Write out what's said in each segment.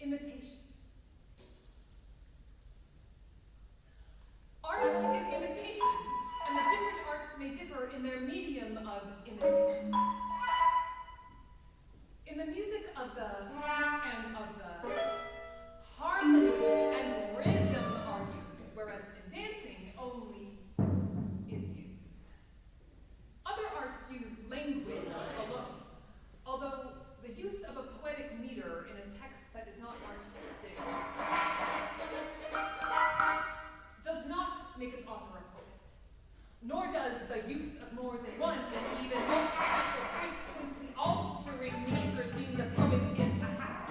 Imitation. Art is imitation, and the different arts may differ in their medium of imitation. In the music of the harmony and rhythm are used, whereas in dancing only is used. Other arts use language alone, although the use of a poetic meter in a text that is not artistic does not make its author a poet, nor does the use of more than one and even multiple frequently altering meters mean the poet is a hack.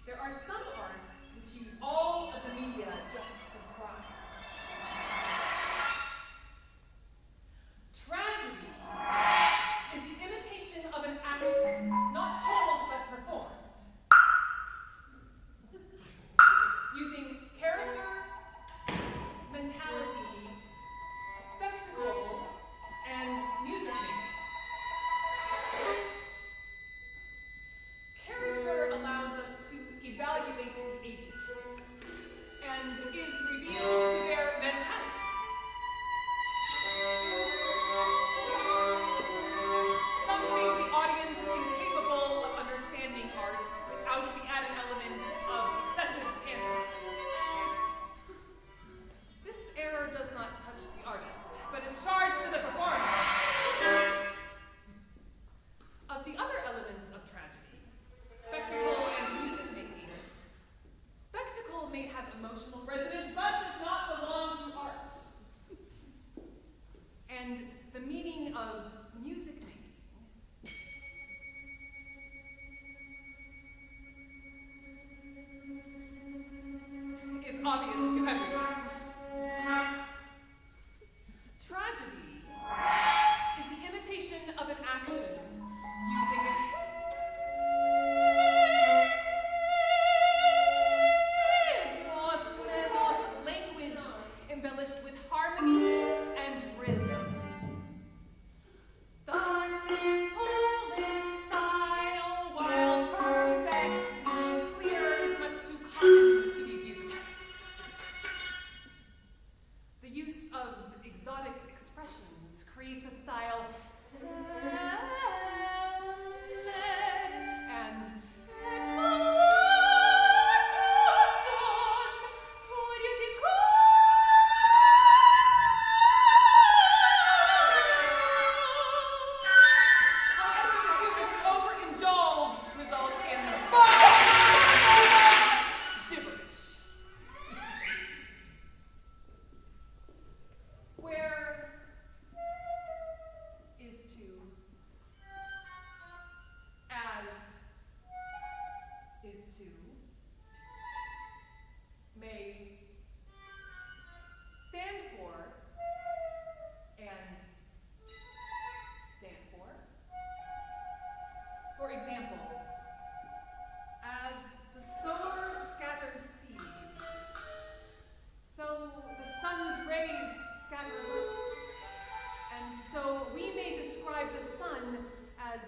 There are some arts which use all of the media just described. Tragedy is the imitation of an action, not told but performed, using character, mentality, spectacle, and music making. Character allows us to evaluate the agents and is revealed through their mentality. Some make the audience incapable of understanding art without the added element of excessive pandering. This error does not touch the artist, but is charged to the performer. Of the other elements of tragedy, spectacle and music making, spectacle may have emotional resonance, but does not belong to art. And the meaning of music making is obvious to everyone. Tragedy is the imitation of an action using a language embellished with harmony and rhythm. The simplest style, while perfectly clear, is much too common to be viewed. The use of exotic expressions creates a style and overindulged results in gibberish. Where is to, as is to, may stand for, and stand for. For example, as the sower scatters seeds, so the sun's rays scatter light. And so we may describe the sun as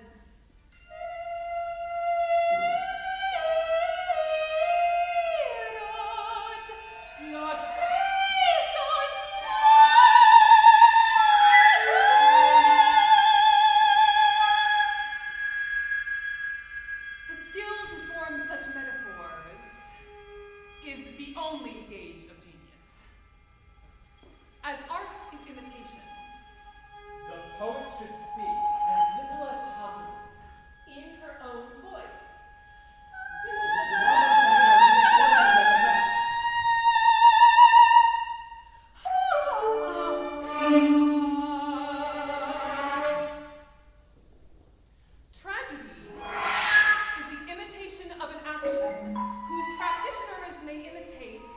the skill to form such metaphors is the only gauge of genius. As art is imitation, The poet should speak as little as possible in her own voice. tragedy is the imitation of an action whose practitioners may imitate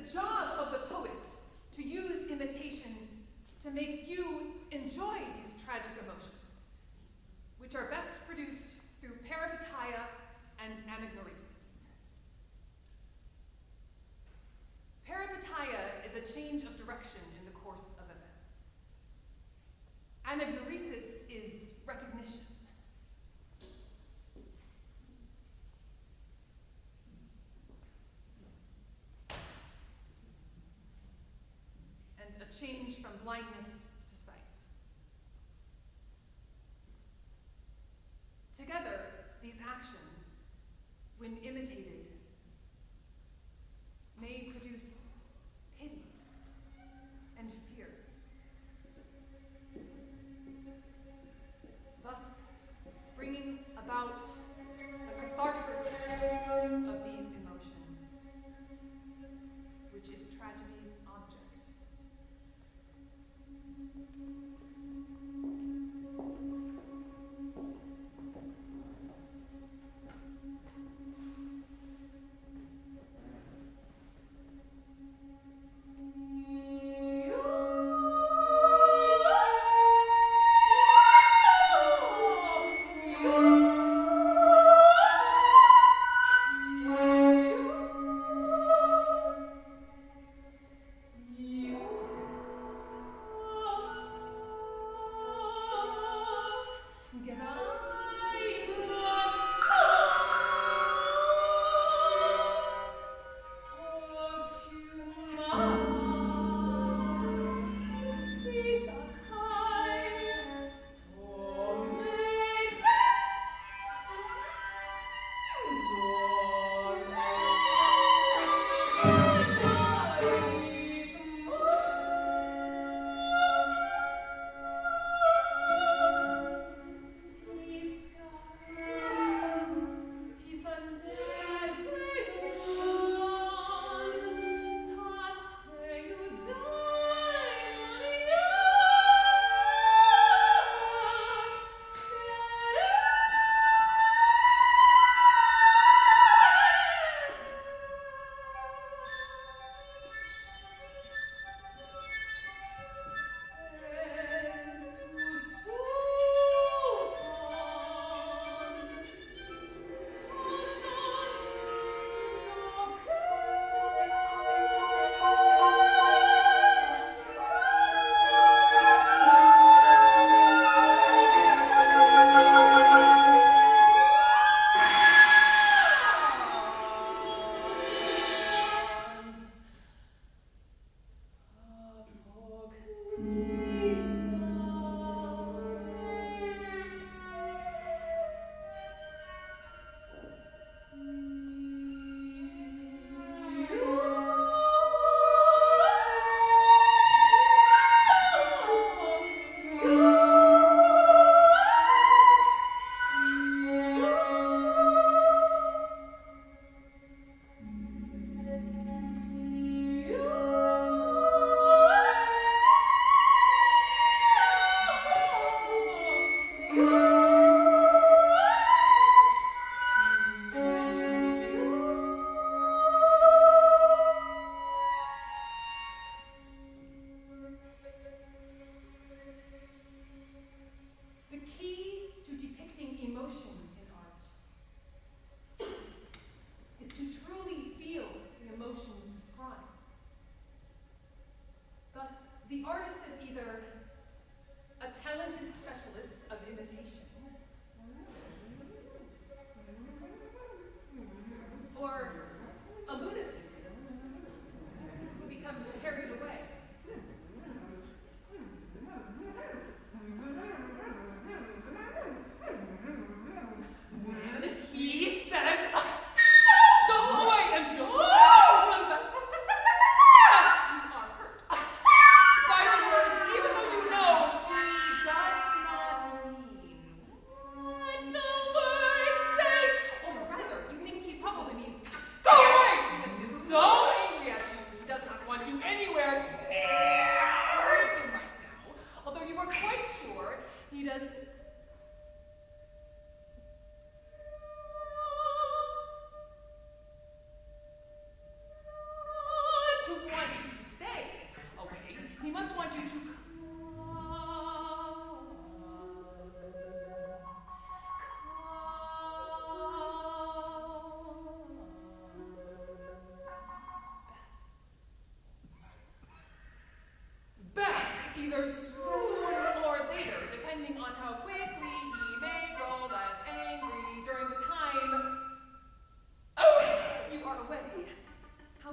job of the poet to use imitation to make you enjoy these tragic emotions, which are best produced through peripeteia and anagnorisis. Peripeteia is a change of direction in the course of events. Anagnorisis is recognition. And a change from blindness to sight. Together, these actions, when imitated, may produce pity and fear. Thus, bringing about the catharsis of these emotions, which is tragedy's object.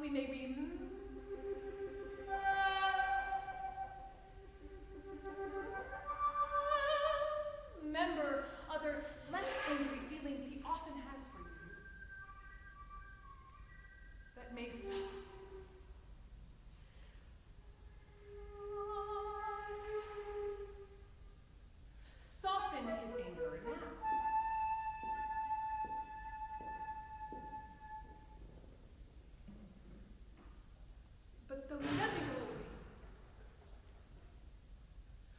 we may remember other less angry feelings he often has for you that may soften his anger now. But though he doesn't go away,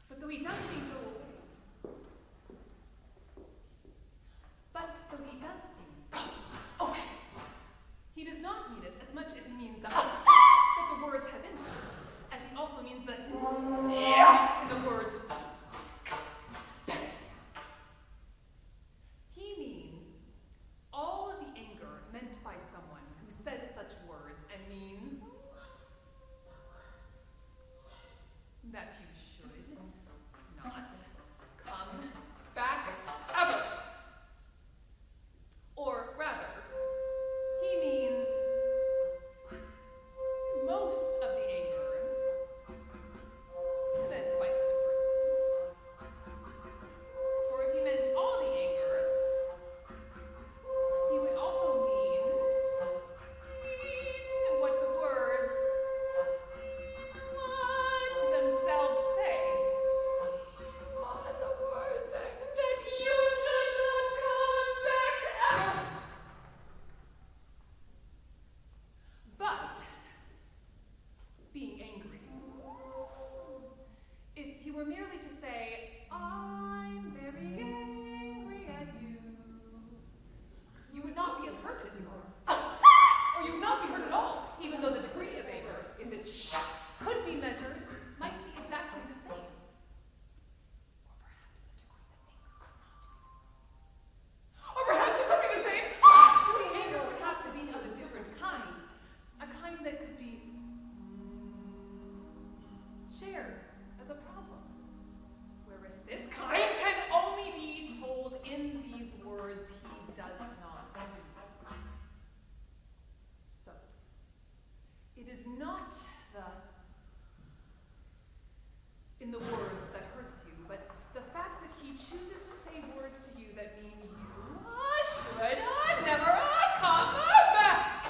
but though he does mean go away, but though he does mean, oh, he does not mean it as much as he means that the words have in them, as he also means that the words. He means all of the anger meant by someone who says such words and means that you should not come back ever. Or rather, he means most of the anger meant by such a person. For if he meant all the anger, he would also mean what the words themselves say. What the words say? That you should not come back ever. But, being angry, if he were merely to say, I'm very angry at you, you would not be as hurt as you are. Or you would not be hurt at all, even though the degree of anger, if it could be measured, might be exactly the same. Or perhaps the degree of anger could not be the same. Or perhaps it could be the same. The anger would have to be of a different kind. A kind that could be shared as a problem. Whereas this kind can only be told in these words he does not. So, it is not in the words that hurts you, but the fact that he chooses to say words to you that mean you should never come back.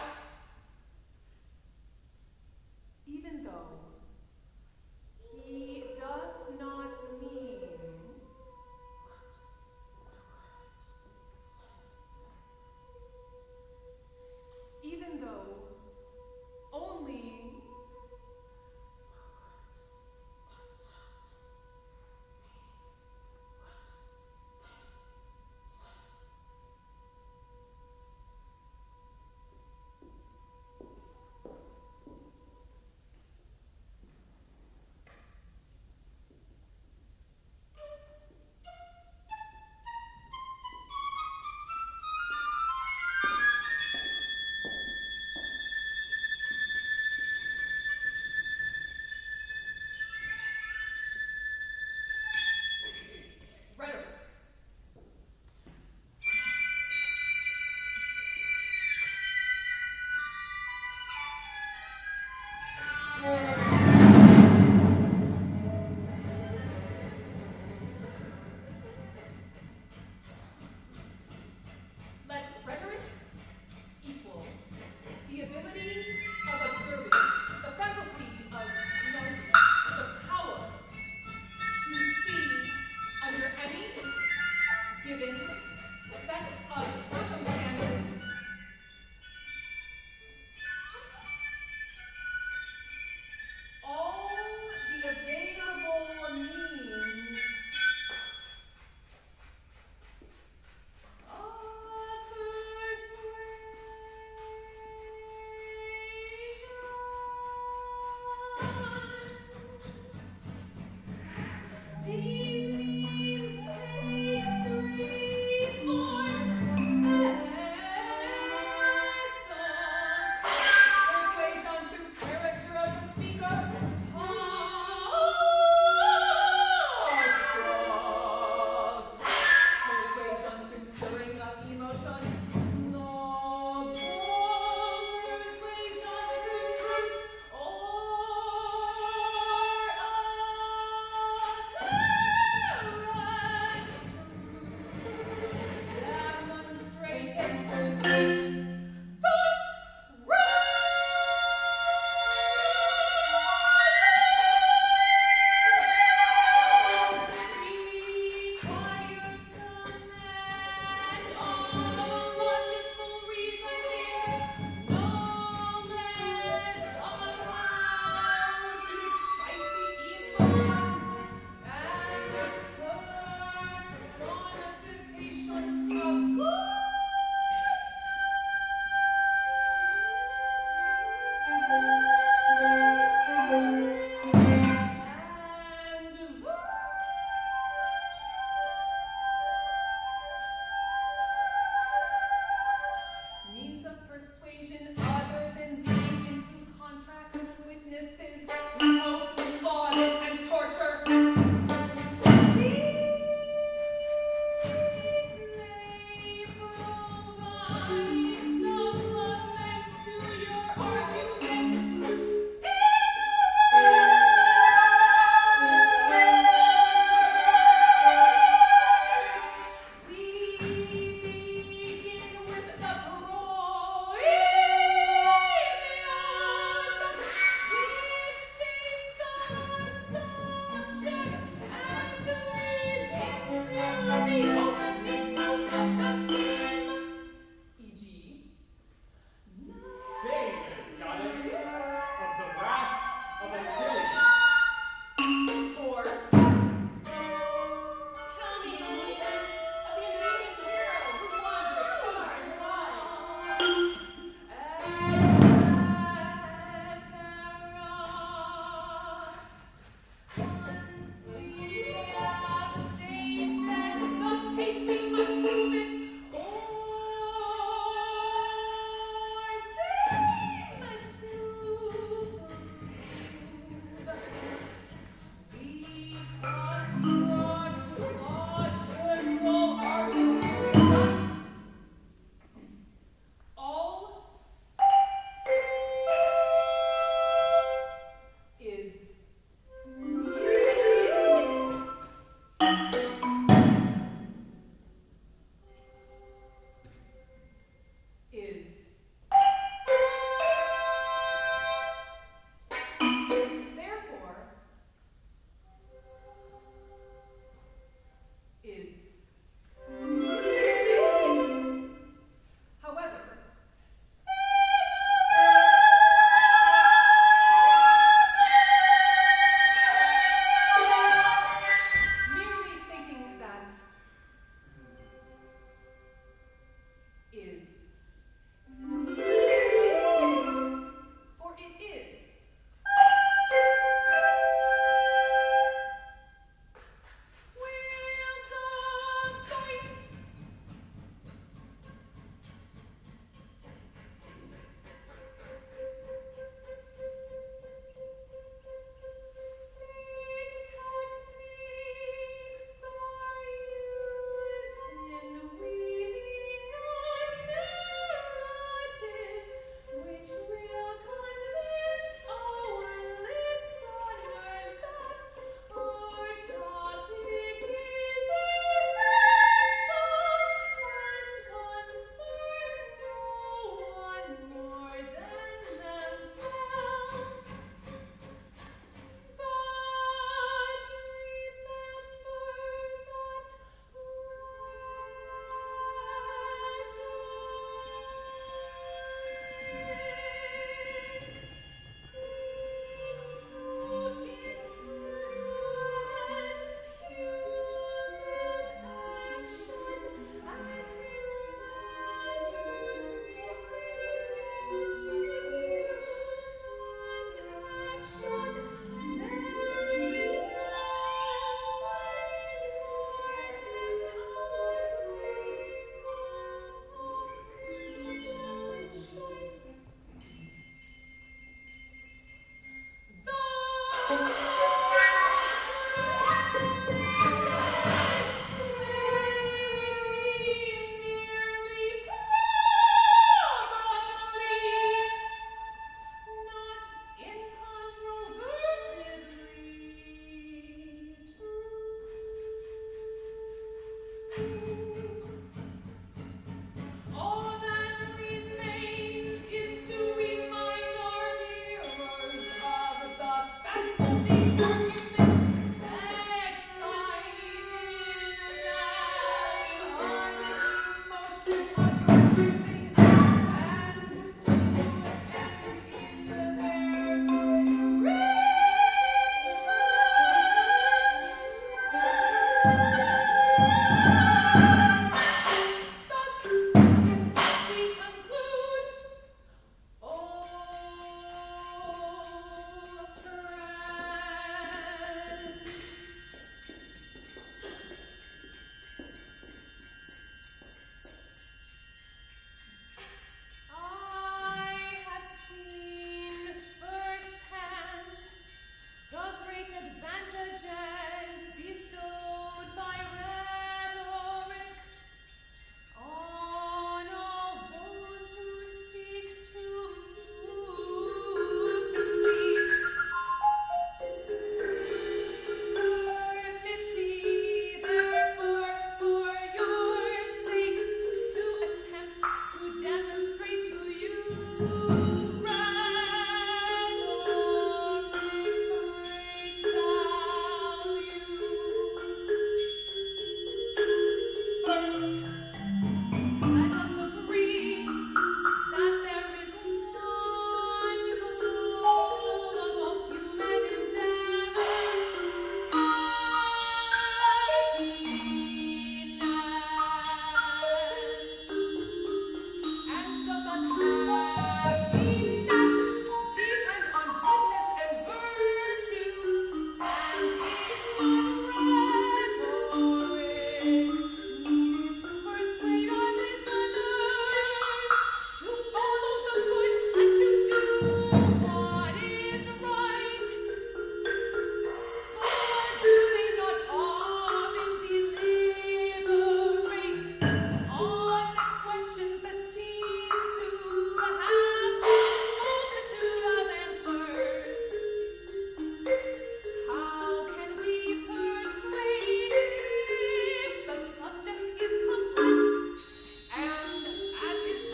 Even though he does not mean even though only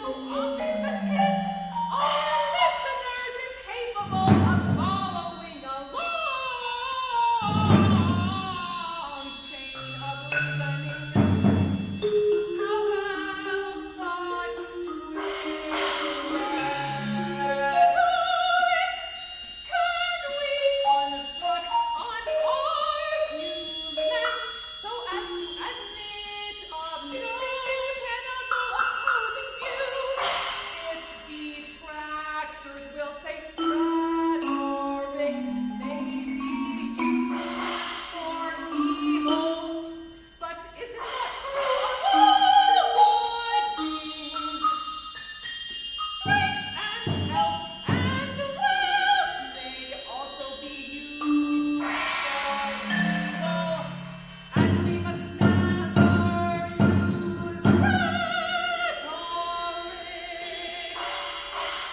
omnipotent, all listeners incapable of following a long chain of reasoning. How else but with rhetoric can we construct an argument so as to admit of no tenable opposing view? Its detractors will say rhetoric may be used for evil, but is it not true of all would-be's? Strength and health and wealth may also be used for evil, and we must never use rhetoric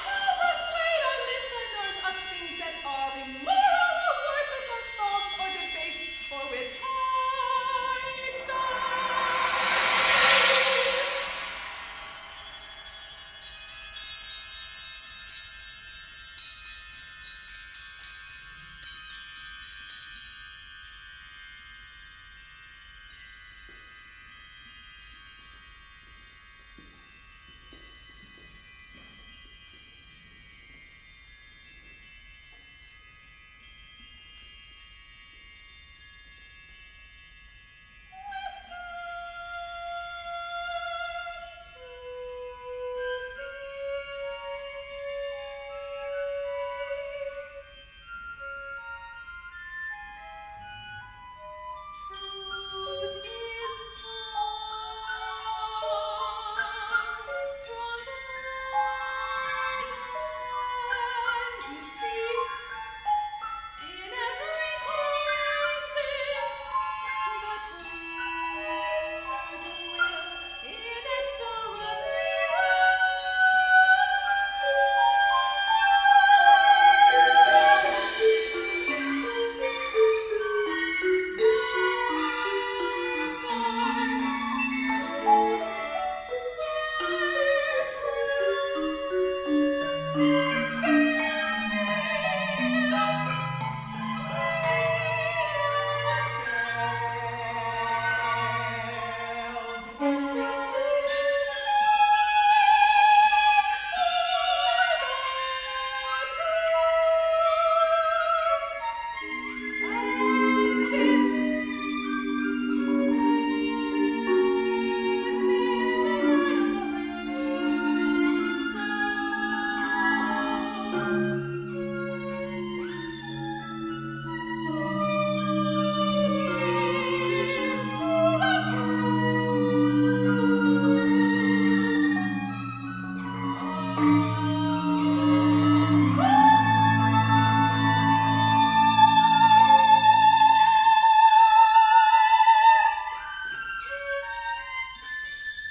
to persuade our listeners of things that are immoral or worthless or false or debased, for which I die. Truth is stronger than deceit. In every crisis, the truth will inexorably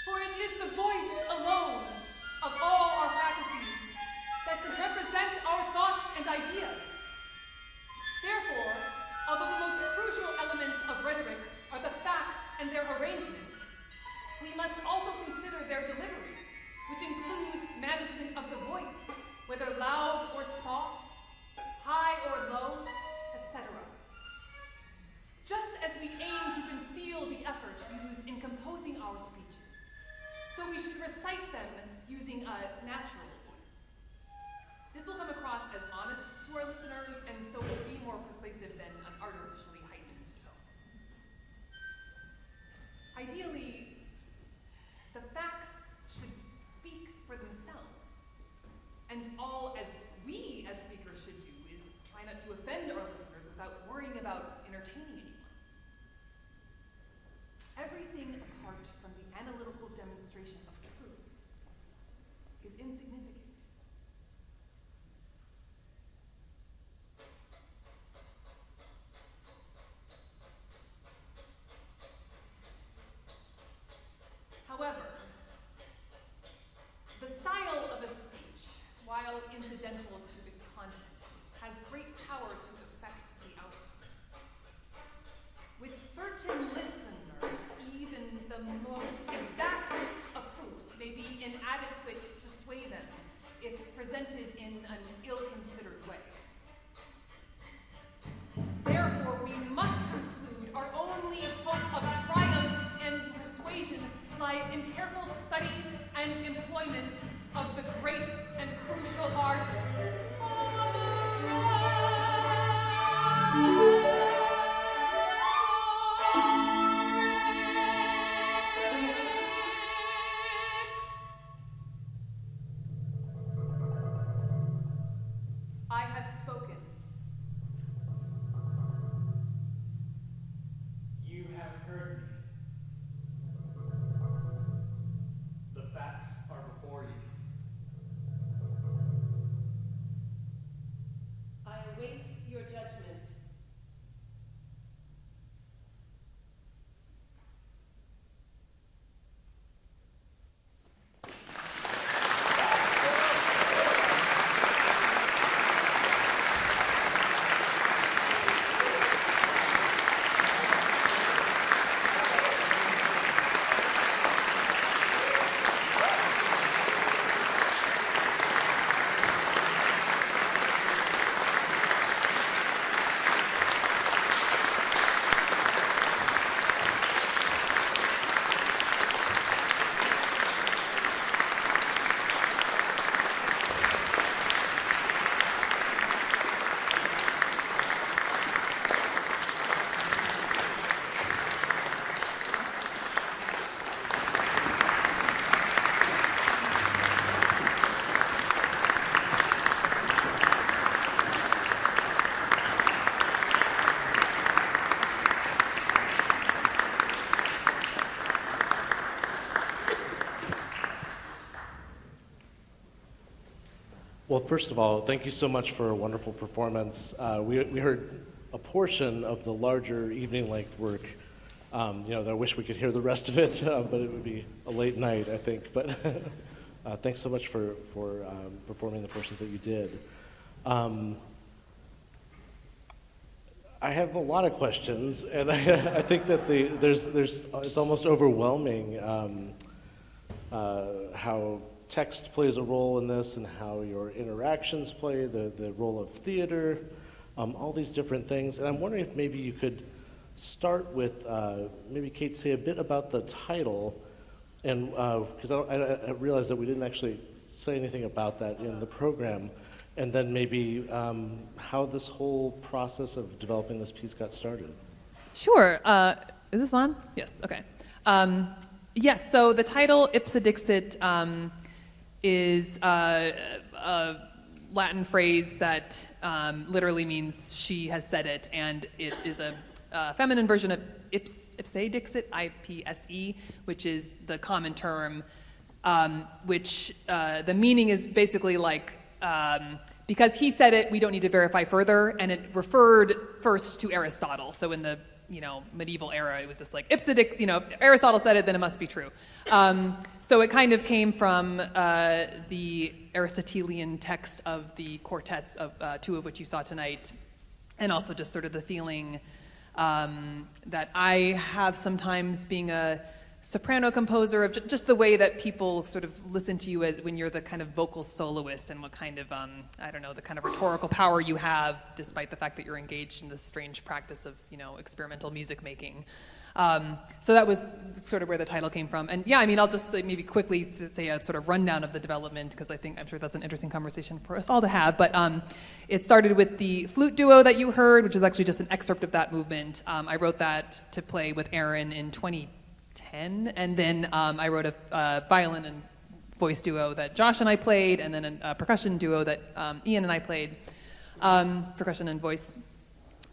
For it is the voice alone of all our faculties that can represent our thoughts and ideas. Therefore, although the most crucial elements of rhetoric are the facts and their arrangement, we must also consider their delivery, which includes management of the voice, whether loud or soft, high or low, etc. Just as we aim to conceal the effort used in composing our speeches, so we should recite them using a natural voice. This will come across as honest to our listeners and so will be more persuasive than an artificially heightened tone. Ideally, the facts should speak for themselves, and all as we as speakers should do is try not to offend our listeners without worrying about entertaining anyone. Everything apart from the analytical demonstration of truth is insignificant. However, the style of a speech, while incidental to its content, has great power to affect the outcome. With certain listeners, even the most exact of proofs may be inaccurate adequate to sway them if presented in an ill-considered way. Therefore, we must conclude our only hope of triumph and persuasion lies in careful study and employment of the great and crucial art I have spoken. You have heard me. The facts are before you. I await your judgment. Well, first of all, thank you so much for a wonderful performance. We heard a portion of the larger evening-length work. I wish we could hear the rest of it, but it would be a late night, I think. But thanks so much for performing the portions that you did. I have a lot of questions, and I think that it's almost overwhelming how text plays a role in this and how your interactions play, the role of theater, all these different things. And I'm wondering if maybe you could start with, maybe Kate, say a bit about the title, and because I realized that we didn't actually say anything about that in the program, and then maybe how this whole process of developing this piece got started. Sure. Is this on? Yes, okay. Yes, so the title, Ipse Dixit, is a Latin phrase that literally means she has said it, and it is a feminine version of ipse dixit, I-P-S-E, which is the common term, which the meaning is basically like, because he said it, we don't need to verify further, and it referred first to Aristotle. So in the medieval era, it was just like ipse dixit, if Aristotle said it, then it must be true. So it kind of came from the Aristotelian text of the quartets, of two of which you saw tonight, and also just sort of the feeling that I have sometimes being a soprano composer, of just the way that people sort of listen to you as when you're the kind of vocal soloist, and what kind of, the kind of rhetorical power you have, despite the fact that you're engaged in this strange practice of, experimental music making. So that was sort of where the title came from. And yeah, I'll just maybe quickly say a sort of rundown of the development, because I'm sure that's an interesting conversation for us all to have. But it started with the flute duo that you heard, which is actually just an excerpt of that movement. I wrote that to play with Aaron in 2010, and then I wrote a violin and voice duo that Josh and I played, and then a percussion duo that Ian and I played, percussion and voice.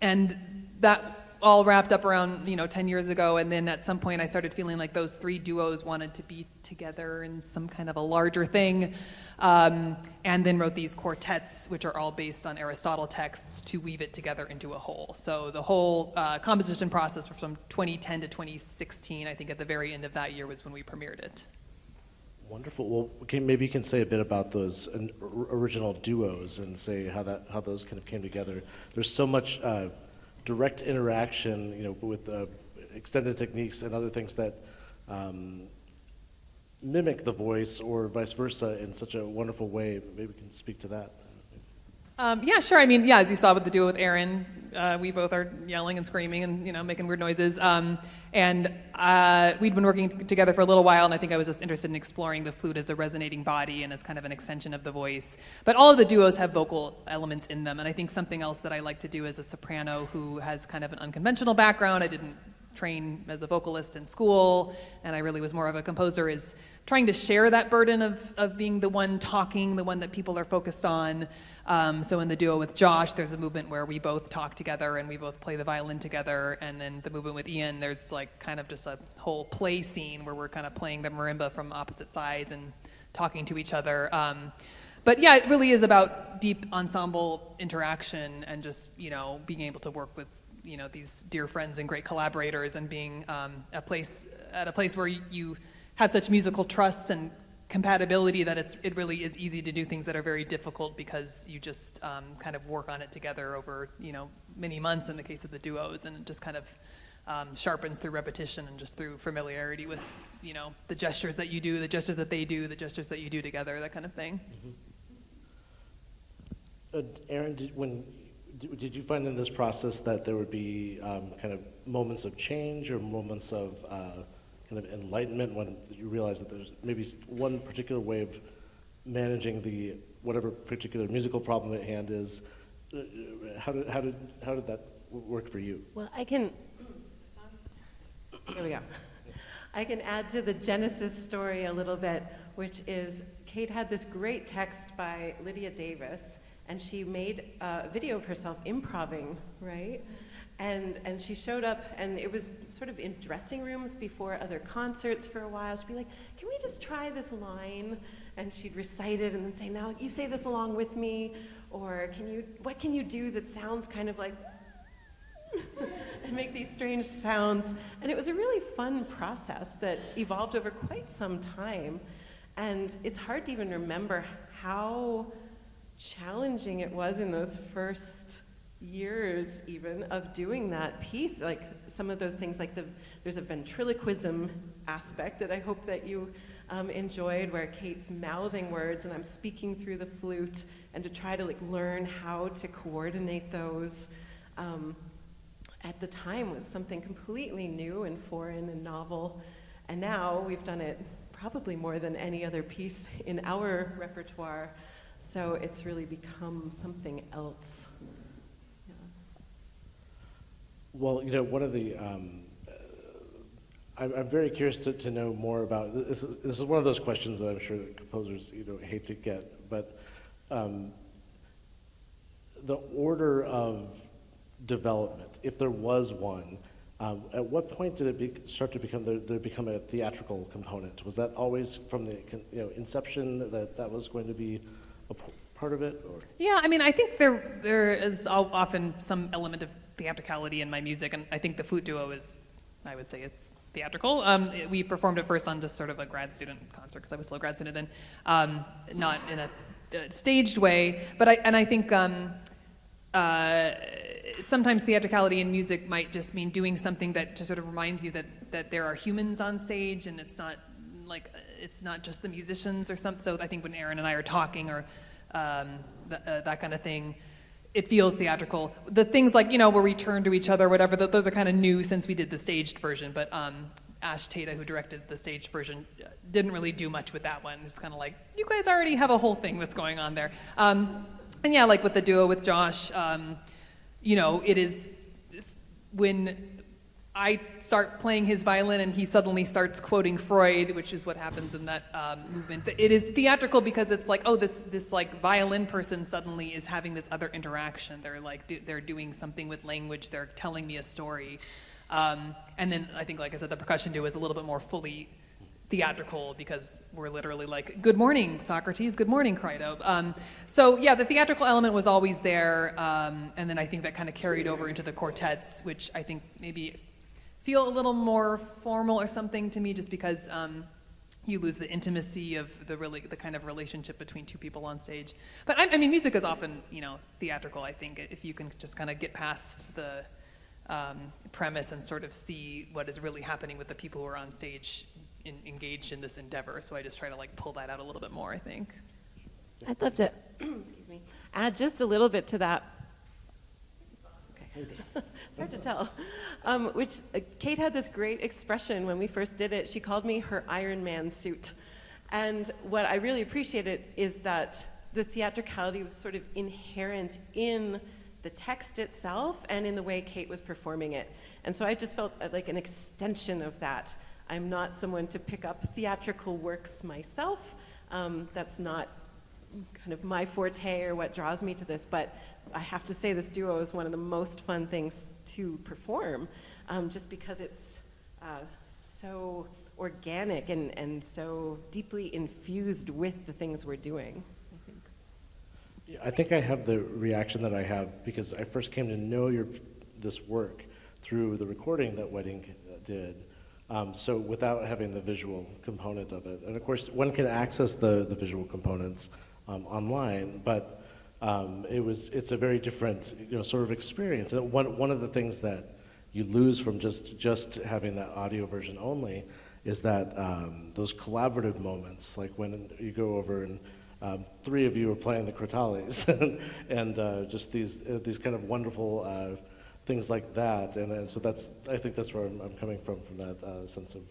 And that all wrapped up around 10 years ago, and then at some point I started feeling like those three duos wanted to be together in some kind of a larger thing, and then wrote these quartets, which are all based on Aristotle texts, to weave it together into a whole. So the whole composition process from 2010 to 2016, I think at the very end of that year was when we premiered it. Wonderful. Well, maybe you can say a bit about those original duos and say how those kind of came together. There's so much direct interaction, with extended techniques and other things that mimic the voice or vice versa in such a wonderful way. Maybe we can speak to that. Yeah, sure. I mean, yeah, as you saw with the duo with Aaron, we both are yelling and screaming and, making weird noises. And we'd been working together for a little while, and I think I was just interested in exploring the flute as a resonating body and as kind of an extension of the voice. But all of the duos have vocal elements in them, and I think something else that I like to do as a soprano who has kind of an unconventional background, I didn't train as a vocalist in school, and I really was more of a composer, is trying to share that burden of being the one talking, the one that people are focused on. So in the duo with Josh, there's a movement where we both talk together and we both play the violin together. And then the movement with Ian, there's like kind of just a whole play scene where we're kind of playing the marimba from opposite sides and talking to each other. But yeah, it really is about deep ensemble interaction and just, being able to work with, these dear friends and great collaborators and being at a place where you have such musical trust and compatibility that it really is easy to do things that are very difficult because you just kind of work on it together over many months in the case of the duos, and it just kind of sharpens through repetition and just through familiarity with the gestures that you do, the gestures that they do, the gestures that you do together, that kind of thing. Aaron, did you find in this process that there would be kind of moments of change or moments of kind of enlightenment when you realize that there's maybe one particular way of managing whatever particular musical problem at hand is? How did that work for you? Well, here we go. I can add to the Genesis story a little bit, which is Kate had this great text by Lydia Davis, and she made a video of herself improvising, right? And she showed up, and it was sort of in dressing rooms before other concerts for a while. She'd be like, can we just try this line? And she'd recite it and then say, now you say this along with me, or what can you do that sounds kind of like, and make these strange sounds. And it was a really fun process that evolved over quite some time. And it's hard to even remember how challenging it was in those first years even of doing that piece. Like some of those things, like there's a ventriloquism aspect that I hope that you enjoyed, where Kate's mouthing words and I'm speaking through the flute, and to try to learn how to coordinate those at the time was something completely new and foreign and novel. And now we've done it probably more than any other piece in our repertoire, so it's really become something else. Well, one of the, I'm very curious to know more about, this is one of those questions that I'm sure that composers, hate to get, but the order of development, if there was one, at what point did it start to become a theatrical component? Was that always from the inception that was going to be a part of it? Or? Yeah, I mean, I think there is often some element of theatricality in my music, and I think the flute duo is, I would say it's theatrical. We performed it first on just sort of a grad student concert, because I was still a grad student then, not in a staged way, but I think sometimes theatricality in music might just mean doing something that just sort of reminds you that there are humans on stage, and it's not just the musicians or something. So I think when Aaron and I are talking or that kind of thing, it feels theatrical. The things like, where we turn to each other, whatever, those are kind of new since we did the staged version, but Ash Tata, who directed the staged version, didn't really do much with that one. It's kind of like, you guys already have a whole thing that's going on there. And yeah, like with the duo with Josh, it is when I start playing his violin and he suddenly starts quoting Freud, which is what happens in that movement. It is theatrical because it's like, oh, this like violin person suddenly is having this other interaction. They're doing something with language. They're telling me a story. And then I think, like I said, the percussion duo is a little bit more fully theatrical because we're literally like, good morning, Socrates, good morning, Crito. So yeah, the theatrical element was always there. And then I think that kind of carried over into the quartets, which I think maybe feel a little more formal or something to me, just because you lose the intimacy of the kind of relationship between two people on stage. But I mean, music is often, theatrical, I think, if you can just kind of get past the premise and sort of see what is really happening with the people who are on stage engaged in this endeavor. So I just try to like pull that out a little bit more, I think. I'd love to, excuse me, add just a little bit to that. Okay, it's hard to tell. Kate had this great expression when we first did it. She called me her Iron Man suit. And what I really appreciated is that the theatricality was sort of inherent in the text itself and in the way Kate was performing it. And so I just felt like an extension of that. I'm not someone to pick up theatrical works myself. That's not kind of my forte or what draws me to this, but I have to say this duo is one of the most fun things to perform, just because it's so organic and so deeply infused with the things we're doing, I think. Yeah, I think I have the reaction that I have because I first came to know this work through the recording that Wedding did. So without having the visual component of it. And of course, one can access the visual components online, but it's a very different sort of experience. And one of the things that you lose from just having that audio version only is that those collaborative moments, like when you go over and three of you are playing the Crotales and just these kind of wonderful things like that, and so I think that's where I'm coming from that sense of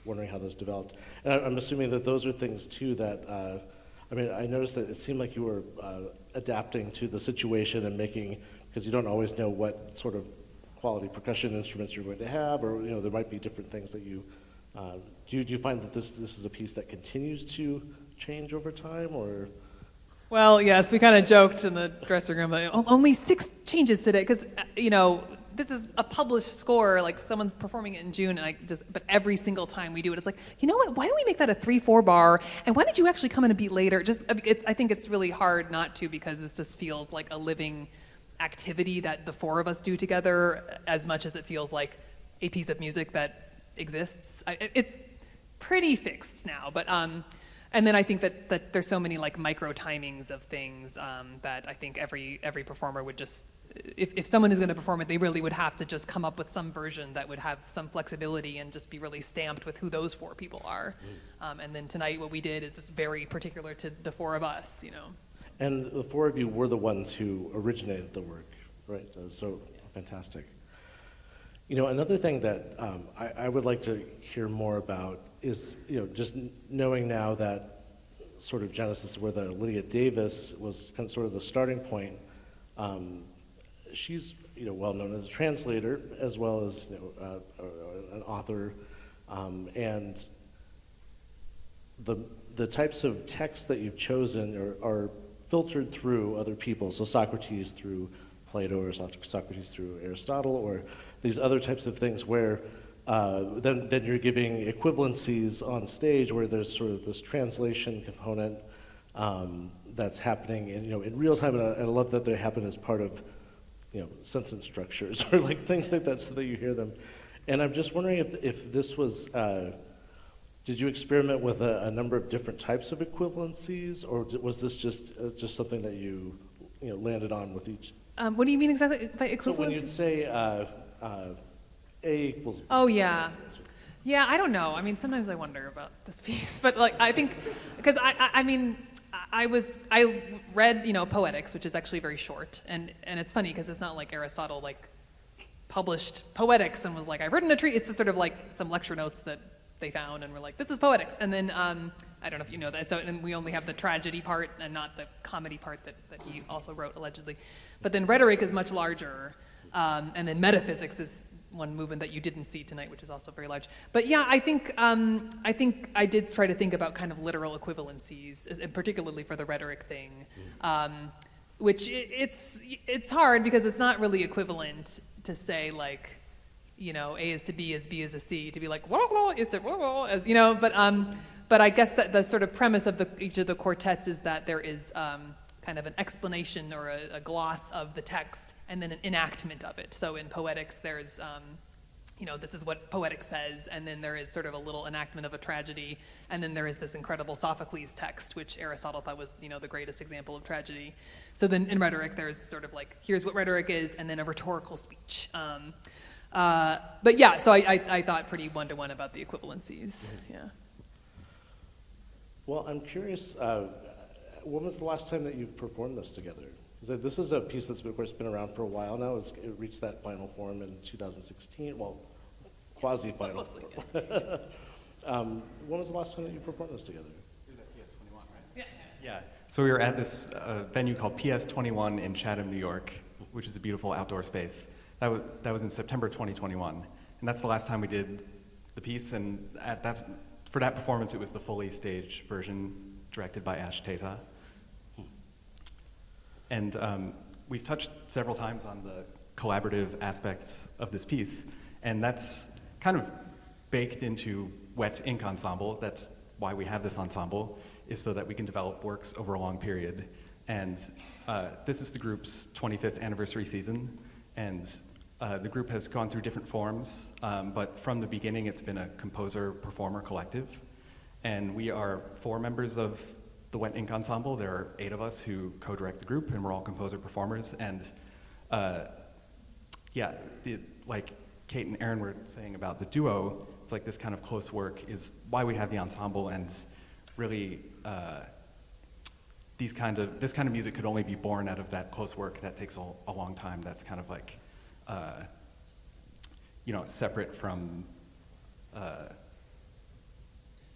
wondering how those developed. And I'm assuming that those are things too that, I noticed that it seemed like you were adapting to the situation and making, because you don't always know what sort of quality percussion instruments you're going to have, or there might be different things that you, do you find that this is a piece that continues to change over time, or? Well, yes, we kind of joked in the dressing room, like, only 6 changes today, because, this is a published score, like someone's performing it in June, and but every single time we do it, it's like, you know what, why don't we make that a 3/4 bar, and why did you actually come in a beat later? I think it's really hard not to, because this just feels like a living activity that the 4 of us do together, as much as it feels like a piece of music that exists. It's pretty fixed now, but and then I think that there's so many like micro timings of things that I think every performer would just, if someone is going to perform it, they really would have to just come up with some version that would have some flexibility and just be really stamped with who those 4 people are. And then tonight what we did is just very particular to the 4 of us, And the 4 of you were the ones who originated the work, right? So fantastic. Another thing that I would like to hear more about is, just knowing now that sort of Genesis, where the Lydia Davis was kind of sort of the starting point. She's well known as a translator as well as an author, and the types of texts that you've chosen are filtered through other people. So Socrates through Plato, or Socrates through Aristotle, or these other types of things where then you're giving equivalencies on stage where there's sort of this translation component that's happening in real time, and I love that they happen as part of sentence structures or like things like that, so that you hear them. And I'm just wondering if this was, did you experiment with a number of different types of equivalencies, or was this just something that you landed on with each? What do you mean exactly by equivalency? So when you'd say A equals B. Oh, yeah. Yeah, I don't know. Sometimes I wonder about this piece, but like I think, because I read Poetics, which is actually very short, and it's funny because it's not like Aristotle like published Poetics and was like, I've written a treatise. It's just sort of like some lecture notes that they found and were like, this is Poetics. And then I don't know if you know that. So and we only have the tragedy part and not the comedy part that he also wrote allegedly. But then rhetoric is much larger, and then metaphysics is one movement that you didn't see tonight, which is also very large. But yeah, I think I did try to think about kind of literal equivalencies, and particularly for the rhetoric thing, which it's hard because it's not really equivalent to say like, A is to B as B is to C, to be like whoa is to whoa as but I guess that the sort of premise of each of the quartets is that there is kind of an explanation or a gloss of the text and then an enactment of it. So in Poetics, there's, this is what Poetics says, and then there is sort of a little enactment of a tragedy, and then there is this incredible Sophocles text, which Aristotle thought was, the greatest example of tragedy. So then in rhetoric, there's sort of like, here's what rhetoric is, and then a rhetorical speech. But yeah, so I thought pretty one-to-one about the equivalencies, yeah. Well, I'm curious, when was the last time that you've performed this together? This is a piece that's, of course, been around for a while now. It reached that final form in 2016, well, quasi-final Mostly, form. When was the last time that you performed this together? It was at PS21, right? Yeah. Yeah. So we were at this venue called PS21 in Chatham, New York, which is a beautiful outdoor space. That was in September 2021, and that's the last time we did the piece. And for that performance, it was the fully staged version, directed by Ash Tata. And we've touched several times on the collaborative aspects of this piece, and that's kind of baked into Wet Ink Ensemble. That's why we have this ensemble, is so that we can develop works over a long period. And this is the group's 25th anniversary season, and the group has gone through different forms, but from the beginning it's been a composer-performer collective. And we are 4 members of the Wet Ink Ensemble. There are 8 of us who co-direct the group, and we're all composer-performers. And yeah, like Kate and Aaron were saying about the duo, it's like this kind of close work is why we have the ensemble, and really this kind of music could only be born out of that close work that takes a long time. That's kind of like, separate from,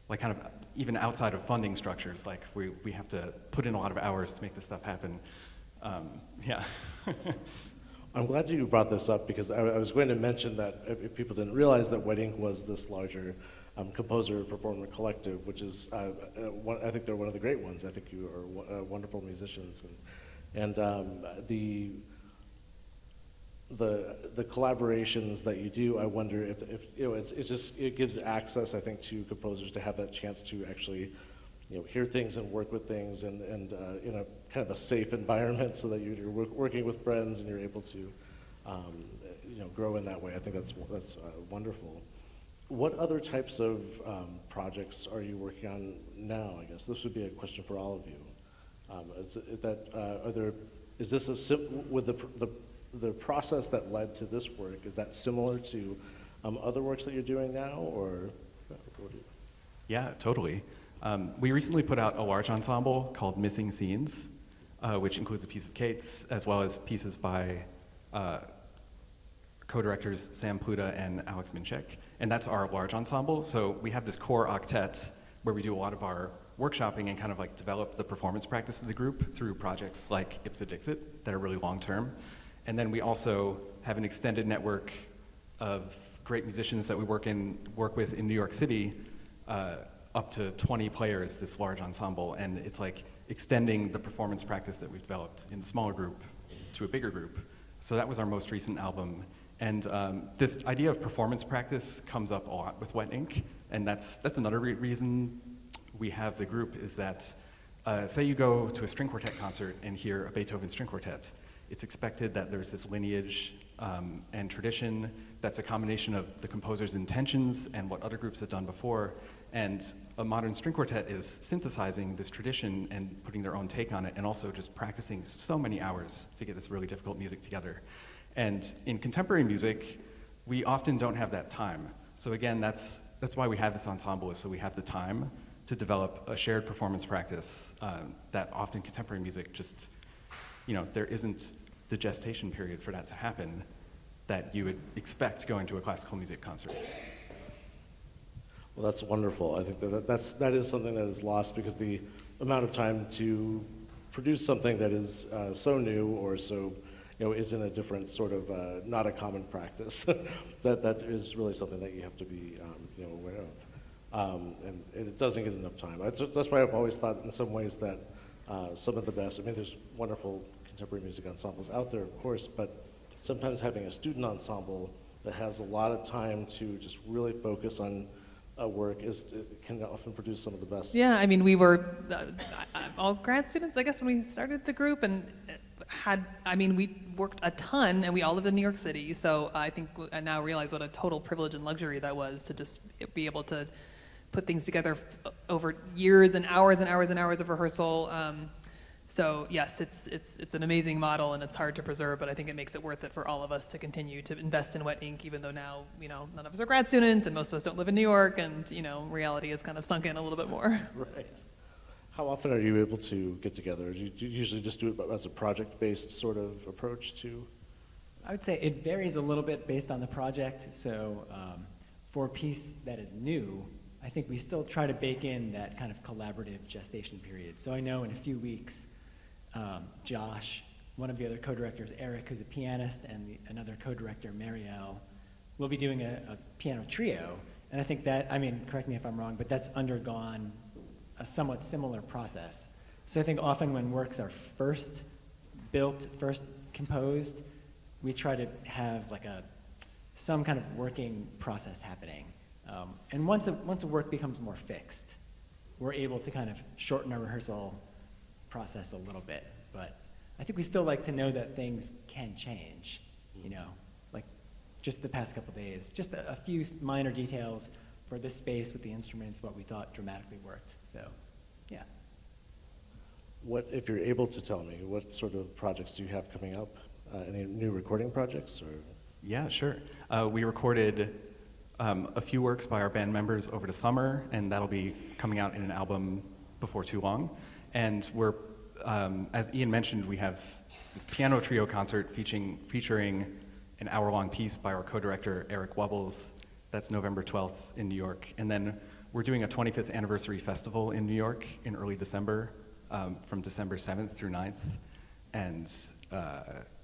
like kind of even outside of funding structures. Like we have to put in a lot of hours to make this stuff happen. Yeah. I'm glad you brought this up, because I was going to mention that if people didn't realize that Wet Ink was this larger composer-performer collective, which is, I think they're one of the great ones. I think you are wonderful musicians, and the collaborations that you do, I wonder if it gives access, I think, to composers to have that chance to actually, hear things and work with things, and in a kind of a safe environment, so that you're working with friends and you're able to, grow in that way. I think that's wonderful. What other types of projects are you working on now? I guess this would be a question for all of you. Is this with the process that led to this work? Is that similar to other works that you're doing now, or? Yeah, totally. We recently put out a large ensemble called Missing Scenes, which includes a piece of Kate's, as well as pieces by co-directors Sam Pluta and Alex Minchek, and that's our large ensemble. So we have this core octet where we do a lot of our workshopping and kind of like develop the performance practice of the group through projects like Ipsa Dixit that are really long-term. And then we also have an extended network of great musicians that we work with in New York City, up to 20 players, this large ensemble, and it's like extending the performance practice that we've developed in a smaller group to a bigger group. So that was our most recent album. And this idea of performance practice comes up a lot with Wet Ink, and that's another reason we have the group, is that say you go to a string quartet concert and hear a Beethoven string quartet, it's expected that there's this lineage and tradition that's a combination of the composer's intentions and what other groups have done before. And a modern string quartet is synthesizing this tradition and putting their own take on it, and also just practicing so many hours to get this really difficult music together. And in contemporary music, we often don't have that time. So again, that's why we have this ensemble, is so we have the time to develop a shared performance practice that often contemporary music just, there isn't the gestation period for that to happen that you would expect going to a classical music concert. Well, that's wonderful. I think that is something that is lost, because the amount of time to produce something that is so new or so, is in a different sort of not a common practice. that is really something that you have to be aware of, and it doesn't get enough time. That's why I've always thought, in some ways, that some of the best. I mean, there's wonderful contemporary music ensembles out there, of course, but sometimes having a student ensemble that has a lot of time to just really focus on work can often produce some of the best. Yeah, I mean, we were all grad students, I guess, when we started the group, and we worked a ton, and we all lived in New York City, so I think I now realize what a total privilege and luxury that was, to just be able to put things together over years and hours and hours and hours of rehearsal. So yes, it's an amazing model and it's hard to preserve, but I think it makes it worth it for all of us to continue to invest in wet ink, even though now, none of us are grad students and most of us don't live in New York, and, reality has kind of sunk in a little bit more. Right. How often are you able to get together? Do you usually just do it as a project-based sort of approach to? I would say it varies a little bit based on the project. So for a piece that is new, I think we still try to bake in that kind of collaborative gestation period. So I know in a few weeks, Josh, one of the other co-directors, Eric, who's a pianist, and another co-director, Marielle, will be doing a piano trio. And I think that, correct me if I'm wrong, but that's undergone a somewhat similar process. So I think often when works are first built, first composed, we try to have like some kind of working process happening. And once a work becomes more fixed, we're able to kind of shorten our rehearsal process a little bit. But I think we still like to know that things can change, like just the past couple days, just a few minor details for this space with the instruments, what we thought dramatically worked. So, yeah. What, if you're able to tell me, what sort of projects do you have coming up? Any new recording projects? Or? Yeah, sure. We recorded a few works by our band members over the summer, and that'll be coming out in an album before too long. And we're, as Ian mentioned, we have this piano trio concert featuring an hour-long piece by our co-director, Eric Wubbles. That's November 12th in New York. And then we're doing a 25th anniversary festival in New York in early December, from December 7th through 9th. And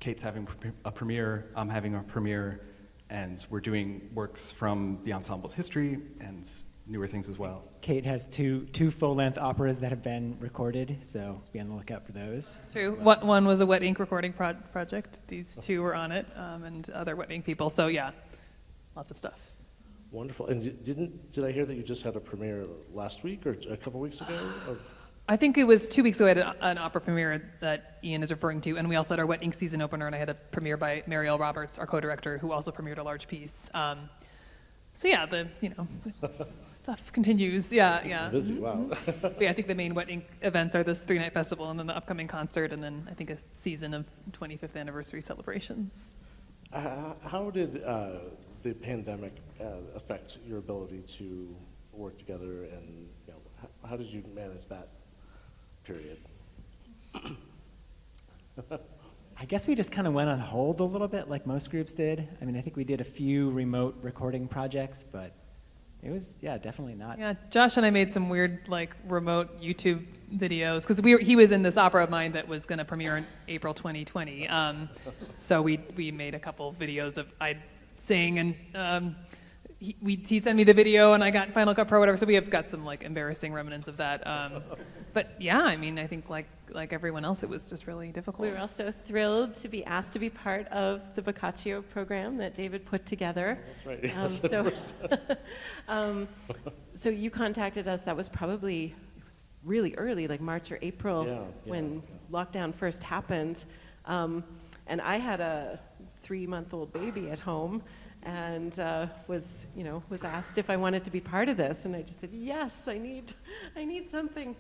Kate's having a premiere, I'm having a premiere, and we're doing works from the ensemble's history and newer things as well. Kate has two full-length operas that have been recorded, so be on the lookout for those. True. One was a wet ink recording project. These two were on it, and other wet ink people. So yeah, lots of stuff. Wonderful. And did I hear that you just had a premiere last week or a couple weeks ago? I think it was 2 weeks ago. I had an opera premiere that Ian is referring to, and we also had our wet ink season opener, and I had a premiere by Marielle Roberts, our co-director, who also premiered a large piece. So yeah, stuff continues. Yeah. Busy, wow. But yeah, I think the main wet ink events are this 3-night festival, and then the upcoming concert, and then I think a season of 25th anniversary celebrations. How did the pandemic affect your ability to work together, and how did you manage that period? I guess we just kind of went on hold a little bit, like most groups did. I think we did a few remote recording projects, but it was, definitely not. Yeah, Josh and I made some weird, remote YouTube videos, because he was in this opera of mine that was going to premiere in April 2020. So we made a couple videos of I sing, and he sent me the video, and I got Final Cut Pro, whatever. So we have got some embarrassing remnants of that. But yeah, I think like everyone else, it was just really difficult. We were also thrilled to be asked to be part of the Boccaccio program that David put together. That's right. Yes, So you contacted us. That was probably really early, like March or April, when lockdown first happened. And I had a 3-month-old baby at home, and was asked if I wanted to be part of this, and I just said yes. I need something.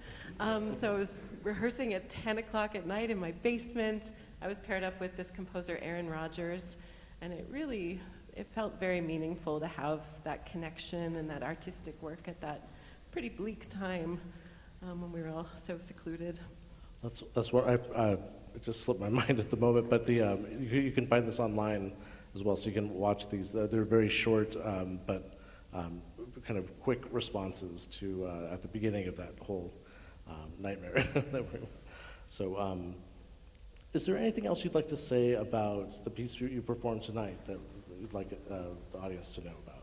So I was rehearsing at 10 o'clock at night in my basement. I was paired up with this composer, Aaron Rodgers, and it felt very meaningful to have that connection and that artistic work at that pretty bleak time when we were all so secluded. That's what it just slipped my mind at the moment, but you can find this online as well, so you can watch these. They're very short, but kind of quick responses to at the beginning of that whole nightmare. So, is there anything else you'd like to say about the piece you performed tonight that you'd like the audience to know about?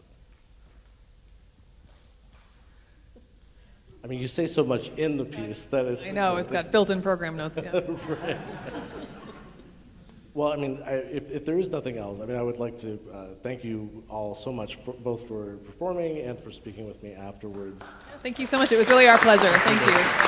You say so much in the piece that it's... I know, it's got built-in program notes, yeah. Right. Well, if there is nothing else, I would like to thank you all so much, both for performing and for speaking with me afterwards. Thank you so much. It was really our pleasure. Thank you.